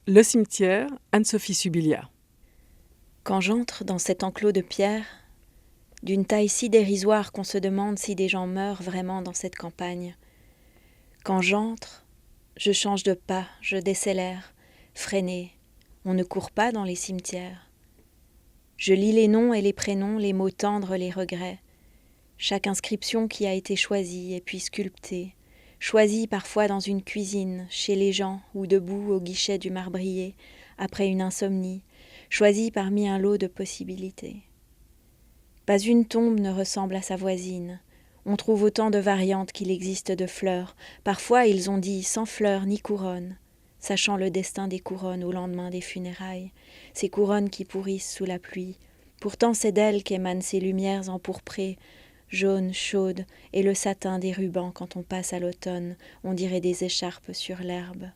Le cimetière, Anne-Sophie Subilia. Quand j'entre dans cet enclos de pierre, d'une taille si dérisoire qu'on se demande si des gens meurent vraiment dans cette campagne, quand j'entre, je change de pas, je décélère, freinée, on ne court pas dans les cimetières. Je lis les noms et les prénoms, les mots tendres, les regrets, chaque inscription qui a été choisie et puis sculptée, choisie parfois dans une cuisine, chez les gens ou debout au guichet du marbrier, après une insomnie, choisie parmi un lot de possibilités. Pas une tombe ne ressemble à sa voisine. On trouve autant de variantes qu'il existe de fleurs. Parfois ils ont dit sans fleurs ni couronne, sachant le destin des couronnes au lendemain des funérailles, ces couronnes qui pourrissent sous la pluie. Pourtant c'est d'elles qu'émanent ces lumières empourprées, jaunes, chaudes, et le satin des rubans quand on passe à l'automne, on dirait des écharpes sur l'herbe.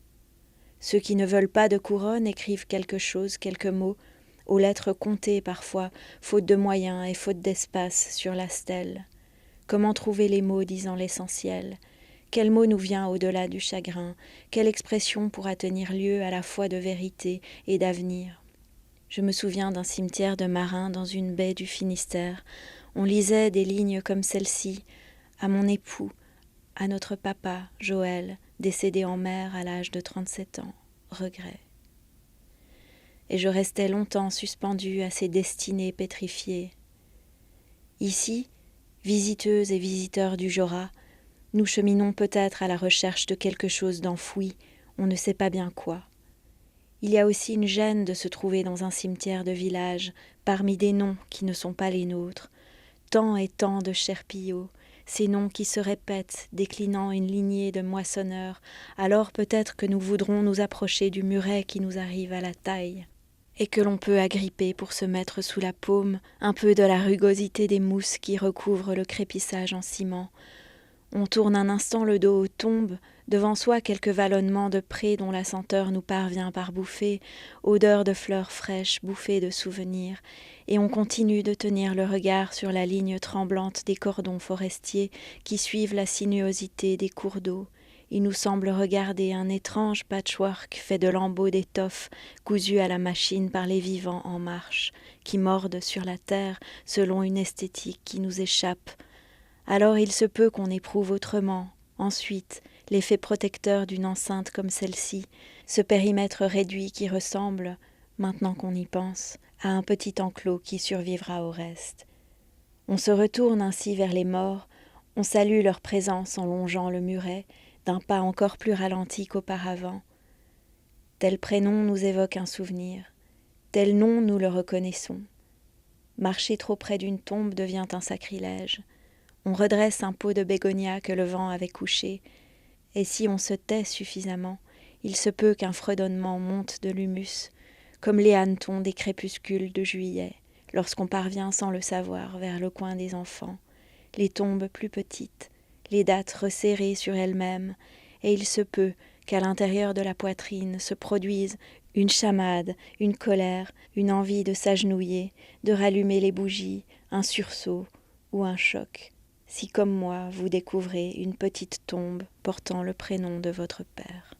Ceux qui ne veulent pas de couronne écrivent quelque chose, quelques mots, aux lettres comptées parfois, faute de moyens et faute d'espace sur la stèle. Comment trouver les mots disant l'essentiel ? Quel mot nous vient au-delà du chagrin ? Quelle expression pourra tenir lieu à la fois de vérité et d'avenir ? Je me souviens d'un cimetière de marins dans une baie du Finistère. On lisait des lignes comme celle-ci, à mon époux, à notre papa, Joël, décédé en mer à l'âge de 37 ans. Regret. Et je restais longtemps suspendue à ces destinées pétrifiées. Ici, visiteuses et visiteurs du Jorat, nous cheminons peut-être à la recherche de quelque chose d'enfoui, on ne sait pas bien quoi. Il y a aussi une gêne de se trouver dans un cimetière de village, parmi des noms qui ne sont pas les nôtres, tant et tant de cherpillots, ces noms qui se répètent, déclinant une lignée de moissonneurs, alors peut-être que nous voudrons nous approcher du muret qui nous arrive à la taille, et que l'on peut agripper pour se mettre sous la paume un peu de la rugosité des mousses qui recouvrent le crépissage en ciment. On tourne un instant le dos aux tombes, devant soi quelques vallonnements de prés dont la senteur nous parvient par bouffées, odeur de fleurs fraîches, bouffées de souvenirs, et on continue de tenir le regard sur la ligne tremblante des cordons forestiers qui suivent la sinuosité des cours d'eau. Il nous semble regarder un étrange patchwork fait de lambeaux d'étoffe cousus à la machine par les vivants en marche, qui mordent sur la terre selon une esthétique qui nous échappe. Alors il se peut qu'on éprouve autrement, ensuite, l'effet protecteur d'une enceinte comme celle-ci, ce périmètre réduit qui ressemble, maintenant qu'on y pense, à un petit enclos qui survivra au reste. On se retourne ainsi vers les morts, on salue leur présence en longeant le muret, d'un pas encore plus ralenti qu'auparavant. Tel prénom nous évoque un souvenir, tel nom nous le reconnaissons. Marcher trop près d'une tombe devient un sacrilège. On redresse un pot de bégonia que le vent avait couché, et si on se tait suffisamment, il se peut qu'un fredonnement monte de l'humus, comme les hannetons des crépuscules de juillet, lorsqu'on parvient sans le savoir vers le coin des enfants, les tombes plus petites, les dates resserrées sur elles-mêmes, et il se peut qu'à l'intérieur de la poitrine se produise une chamade, une colère, une envie de s'agenouiller, de rallumer les bougies, un sursaut ou un choc. Si comme moi vous découvrez une petite tombe portant le prénom de votre père.